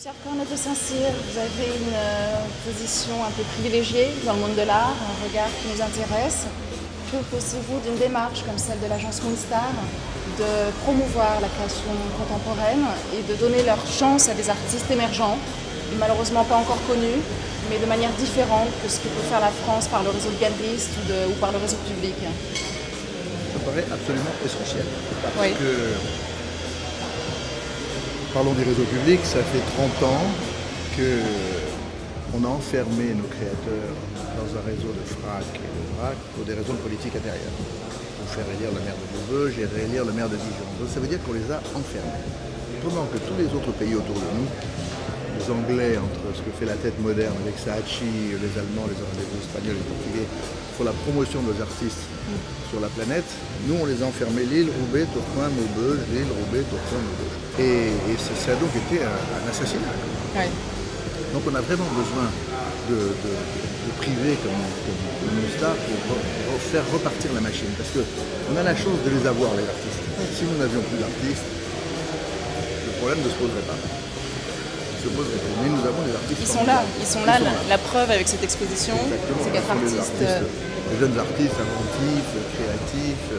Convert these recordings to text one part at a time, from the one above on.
Cher Cornet de Saint-Cyr, vous avez une position un peu privilégiée dans le monde de l'art, un regard qui nous intéresse. Que pensez-vous d'une démarche comme celle de l'agence Moonstar de promouvoir la création contemporaine et de donner leur chance à des artistes émergents, malheureusement pas encore connus, mais de manière différente que ce que peut faire la France par le réseau de galeristes ou par le réseau public? Ça me paraît absolument essentiel. Parce Oui. que, parlons du réseau public, ça fait 30 ans qu'on a enfermé nos créateurs dans un réseau de frac et de vrac pour des raisons de politique intérieure. Pour faire élire le maire de Maubeuge et réélire le maire de Dijon. Donc ça veut dire qu'on les a enfermés. Pendant que tous les autres pays autour de nous, les Anglais, entre ce que fait la tête moderne avec Saatchi, les Allemands, les Hollandais, les Espagnols, les Portugais, font la promotion de nos artistes sur la planète, nous on les a enfermés Lille, Roubaix, Tourcoing, Maubeuge, Lille, Roubaix, Tourcoing, Maubeuge. Et ça a donc été un assassinat. Oui. Donc on a vraiment besoin de privés comme Moonstar pour faire repartir la machine. Parce qu'on a la chance de les avoir, les artistes. Si nous n'avions plus d'artistes, le problème ne se poserait pas. Mais nous avons des artistes. Ils sont là. La preuve avec cette exposition, c'est qu'être artiste. Des jeunes artistes inventifs, créatifs,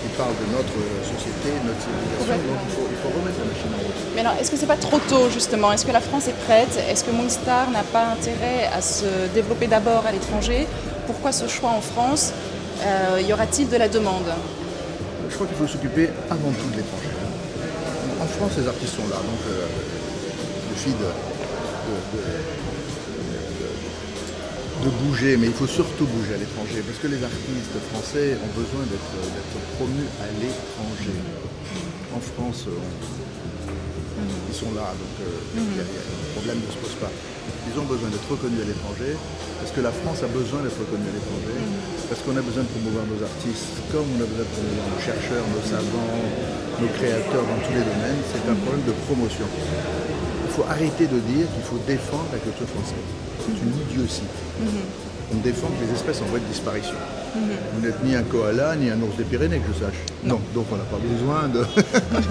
qui parlent de notre société, de notre civilisation. Donc il faut remettre la machine en route. Mais alors, est-ce que c'est pas trop tôt justement? Est-ce que la France est prête? Est-ce que Moonstar n'a pas intérêt à se développer d'abord à l'étranger? Pourquoi ce choix en France? Y aura-t-il de la demande? Je crois qu'il faut s'occuper avant tout de l'étranger. En France, les artistes sont là, donc il suffit de bouger, mais il faut surtout bouger à l'étranger, parce que les artistes français ont besoin d'être promus à l'étranger. En France, ils sont là, donc le problème ne se pose pas. Ils ont besoin d'être reconnus à l'étranger, parce que la France a besoin d'être reconnue à l'étranger, parce qu'on a besoin de promouvoir nos artistes, comme on a besoin de promouvoir nos chercheurs, nos savants, nos créateurs dans tous les domaines. C'est un problème de promotion. Il faut arrêter de dire qu'il faut défendre la culture française. C'est une idiotie. On défend que les espèces en voie de disparition. Vous n'êtes ni un koala, ni un ours des Pyrénées, que je sache. Non. Donc on n'a pas besoin de...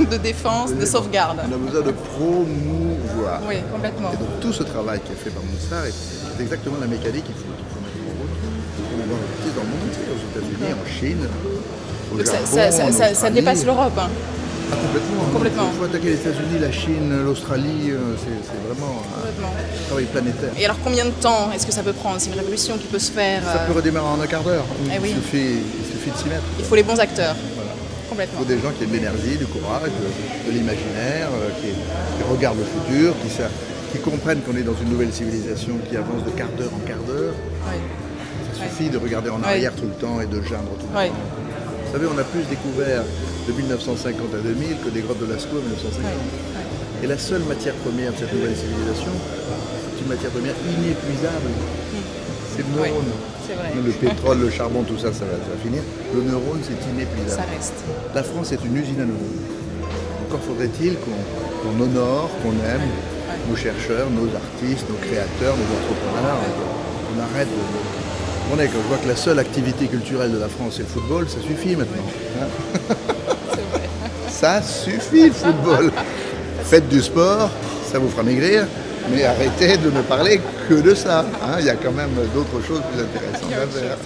de défense, de sauvegarde. On a besoin de promouvoir. Oui, complètement. Et donc tout ce travail qui est fait par Moonstar est exactement la mécanique qu'il faut mettre en route pour promouvoir les artistes dans le monde entier, aux États-Unis, en Chine, au Japon, ça dépasse l'Europe. Hein. Ah, complètement. Il faut attaquer les États-Unis, la Chine, l'Australie, c'est vraiment un travail planétaire. Et alors combien de temps est-ce que ça peut prendre? C'est une révolution qui peut se faire... Ça peut redémarrer en un quart d'heure. Eh oui. Il suffit de s'y mettre. Il faut les bons acteurs. Voilà. Complètement. Il faut des gens qui aient de l'énergie, du courage, de l'imaginaire, qui regardent le futur, qui comprennent qu'on est dans une nouvelle civilisation qui avance de quart d'heure en quart d'heure. Oui. Ça suffit de regarder en arrière tout le temps et de geindre tout le temps. Vous savez, on a plus découvert de 1950 à 2000 que des grottes de Lascaux en 1950. Et la seule matière première de cette nouvelle civilisation, c'est une matière première inépuisable. C'est le neurone. C'est vrai. Le pétrole, le charbon, tout ça, ça va finir. Le neurone, c'est inépuisable. Ça reste. La France est une usine à neurones. Encore faudrait-il qu'on honore, qu'on aime nos chercheurs, nos artistes, nos créateurs, nos entrepreneurs. On arrête de... Quand je vois que la seule activité culturelle de la France c'est le football, ça suffit maintenant. Hein. C'est vrai. Ça suffit le football. Faites du sport, ça vous fera maigrir, mais arrêtez de ne parler que de ça. Hein. Il y a quand même d'autres choses plus intéressantes à faire.